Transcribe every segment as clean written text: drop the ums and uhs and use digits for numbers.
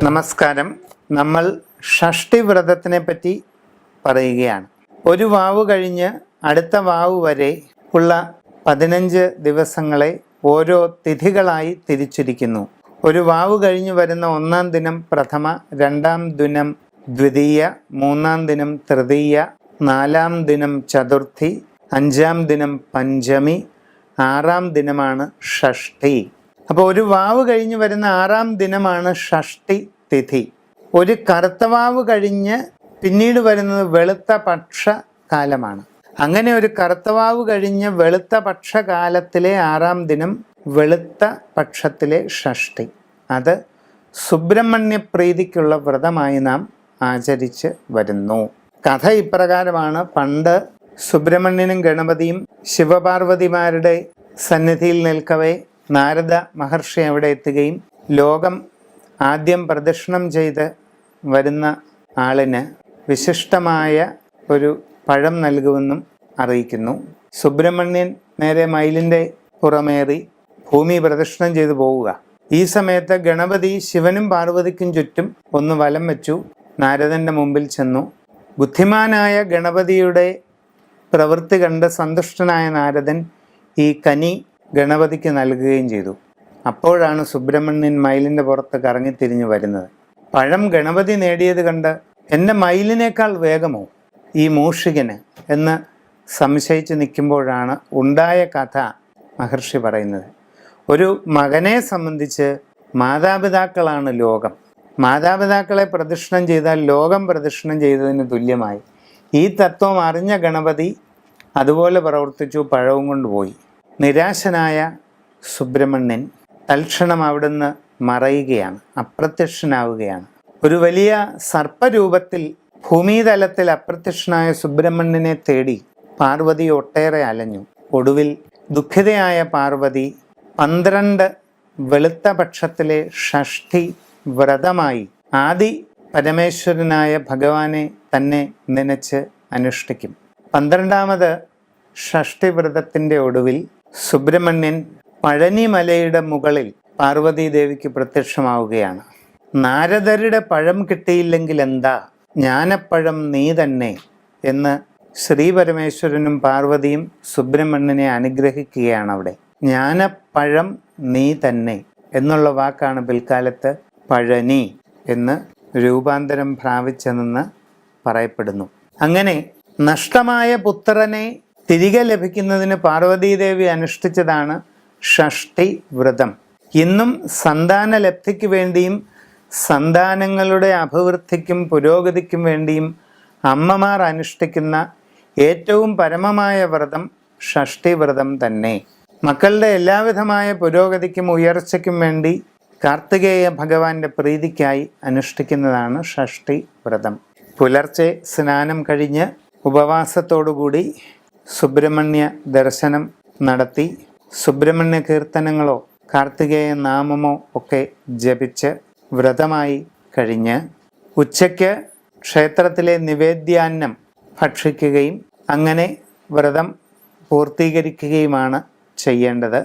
നമസ്കാരം. നമ്മൾ ഷഷ്ഠി വ്രതത്തിനെ പറ്റി പറയുകയാണ്. ഒരു വാവ് കഴിഞ്ഞ് അടുത്ത വാവ് വരെ ഉള്ള 15 ദിവസങ്ങളെ ഓരോ തിഥികളായി തിരിച്ചിരിക്കുന്നു. ഒരു വാവ് കഴിഞ്ഞ് വരുന്ന 1-ാം ദിനം പ്രഥമ, 2-ാം ദിനം ദ്വിതീയ, 3-ാം ദിനം തൃതീയ, 4-ാം ദിനം ചതുർത്ഥി, 5-ാം ദിനം പഞ്ചമി, 6-ാം ദിനമാണ് ഷഷ്ഠി. അപ്പോൾ ഒരു വാവ് കഴിഞ്ഞ് വരുന്ന 6-ാം ദിനമാണ് ഷഷ്ഠി തിഥി. ഒരു കറുത്തവാവ് കഴിഞ്ഞ് പിന്നീട് വരുന്നത് വെളുത്ത പക്ഷകാലമാണ്. അങ്ങനെ ഒരു കറുത്തവാവ് കഴിഞ്ഞ് വെളുത്ത പക്ഷകാലത്തിലെ 6-ാം ദിനം വെളുത്ത പക്ഷത്തിലെ ഷഷ്ഠി. അത് സുബ്രഹ്മണ്യ പ്രീതിക്കുള്ള വ്രതമായി നാം ആചരിച്ച് വരുന്നു. കഥ ഇപ്രകാരമാണ്. പണ്ട് സുബ്രഹ്മണ്യനും ഗണപതിയും ശിവപാർവതിമാരുടെ സന്നിധിയിൽ നിൽക്കവേ നാരദ മഹർഷി അവിടെ എത്തുകയും ലോകം ആദ്യം പ്രദക്ഷിണം ചെയ്ത് വരുന്ന ആളിന് വിശിഷ്ടമായ ഒരു പഴം നൽകുമെന്നും അറിയിക്കുന്നു. സുബ്രഹ്മണ്യൻ നേരെ മയിലിൻ്റെ പുറമേറി ഭൂമി പ്രദക്ഷിണം ചെയ്തു പോവുക. ഈ സമയത്ത് ഗണപതി ശിവനും പാർവതിക്കും ചുറ്റും ഒന്ന് വലം വെച്ചു. നാരദൻ്റെ മുമ്പിൽ ചെന്നു. ബുദ്ധിമാനായ ഗണപതിയുടെ പ്രവൃത്തി കണ്ട് സന്തുഷ്ടനായ നാരദൻ ഈ കനി ഗണപതിക്ക് നൽകുകയും ചെയ്തു. അപ്പോഴാണ് സുബ്രഹ്മണ്യൻ മയിലിൻ്റെ പുറത്ത് കറങ്ങിത്തിരിഞ്ഞു വരുന്നത്. പഴം ഗണപതി നേടിയത് കണ്ട് എൻ്റെ മയിലിനേക്കാൾ വേഗമോ ഈ മൂഷികന് എന്ന് സംശയിച്ച് നിൽക്കുമ്പോഴാണ് ഉണ്ടായ കഥ മഹർഷി പറയുന്നത്. ഒരു മകനെ സംബന്ധിച്ച് മാതാപിതാക്കളാണ് ലോകം. മാതാപിതാക്കളെ പ്രദക്ഷിണം ചെയ്താൽ ലോകം പ്രദക്ഷിണം ചെയ്തതിന് തുല്യമായി. ഈ തത്വം അറിഞ്ഞ ഗണപതി അതുപോലെ പ്രവർത്തിച്ചു, പഴവും കൊണ്ടുപോയി. നിരാശനായ സുബ്രഹ്മണ്യൻ തൽക്ഷണം അവിടുന്ന് മറയുകയാണ്, അപ്രത്യക്ഷനാവുകയാണ്. ഒരു വലിയ സർപ്പരൂപത്തിൽ ഭൂമിതലത്തിൽ അപ്രത്യക്ഷനായ സുബ്രഹ്മണ്യനെ തേടി പാർവതി ഒട്ടേറെ അലഞ്ഞു. ഒടുവിൽ ദുഃഖിതയായ പാർവതി 12 വെളുത്ത പക്ഷത്തിലെ ഷഷ്ഠി വ്രതമായി ആദി പരമേശ്വരനായ ഭഗവാനെ തന്നെ നനച്ച് അനുഷ്ഠിക്കും. 12ാമത് ഷഷ്ഠി വ്രതത്തിൻ്റെ ഒടുവിൽ സുബ്രഹ്മണ്യൻ പഴനിമലയുടെ മുകളിൽ പാർവതീദേവിക്ക് പ്രത്യക്ഷമാവുകയാണ്. നാരദരുടെ പഴം കിട്ടിയില്ലെങ്കിൽ എന്താ, ജ്ഞാനപ്പഴം നീ തന്നെ എന്ന് ശ്രീ പരമേശ്വരനും പാർവതിയും സുബ്രഹ്മണ്യനെ അനുഗ്രഹിക്കുകയാണ്. അവിടെ ജ്ഞാനപ്പഴം നീ തന്നെ എന്നുള്ള വാക്കാണ് പിൽക്കാലത്ത് പഴനി എന്ന് രൂപാന്തരം പ്രാപിച്ചതെന്ന് പറയപ്പെടുന്നു. അങ്ങനെ നഷ്ടമായ പുത്രനെ തിരികെ ലഭിക്കുന്നതിന് പാർവതീദേവി അനുഷ്ഠിച്ചതാണ് ഷഷ്ഠി വ്രതം. ഇന്നും സന്താന ലബ്ധിക്ക് വേണ്ടിയും സന്താനങ്ങളുടെ അഭിവൃദ്ധിക്കും പുരോഗതിക്കും വേണ്ടിയും അമ്മമാർ അനുഷ്ഠിക്കുന്ന ഏറ്റവും പരമമായ വ്രതം ഷഷ്ഠി വ്രതം തന്നെ. മക്കളുടെ എല്ലാവിധമായ പുരോഗതിക്കും ഉയർച്ചയ്ക്കും വേണ്ടി കാർത്തികേയ ഭഗവാന്റെ പ്രീതിക്കായി അനുഷ്ഠിക്കുന്നതാണ് ഷഷ്ഠി വ്രതം. പുലർച്ചെ സ്നാനം കഴിഞ്ഞ് ഉപവാസത്തോടുകൂടി സുബ്രഹ്മണ്യ ദർശനം നടത്തി സുബ്രഹ്മണ്യ കീർത്തനങ്ങളോ കാർത്തികേയ നാമമോ ഒക്കെ ജപിച്ച് വ്രതമായി കഴിഞ്ഞ് ഉച്ചയ്ക്ക് ക്ഷേത്രത്തിലെ നിവേദ്യാന്നം ഭക്ഷിക്കുകയും അങ്ങനെ വ്രതം പൂർത്തീകരിക്കുകയുമാണ് ചെയ്യേണ്ടത്.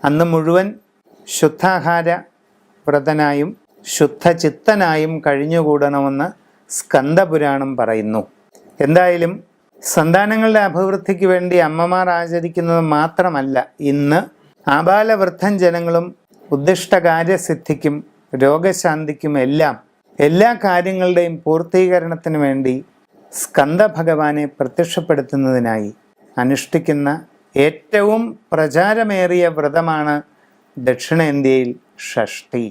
അന്ന് മുഴുവൻ ശുദ്ധാഹാര വ്രതനായും ശുദ്ധചിത്തനായും കഴിഞ്ഞുകൂടണമെന്ന് സ്കന്ദപുരാണം പറയുന്നു. എന്തായാലും സന്താനങ്ങളുടെ അഭിവൃദ്ധിക്ക് വേണ്ടി അമ്മമാർ ആചരിക്കുന്നത് മാത്രമല്ല, ഇന്ന് ആബാലവൃദ്ധൻ ജനങ്ങളും ഉദ്ദിഷ്ടകാര്യസിദ്ധിക്കും രോഗശാന്തിക്കും എല്ലാ കാര്യങ്ങളുടെയും പൂർത്തീകരണത്തിന് വേണ്ടി സ്കന്ദ ഭഗവാനെ പ്രത്യക്ഷപ്പെടുത്തുന്നതിനായി അനുഷ്ഠിക്കുന്ന ഏറ്റവും പ്രചാരമേറിയ വ്രതമാണ് ദക്ഷിണേന്ത്യയിൽ ഷഷ്ഠി.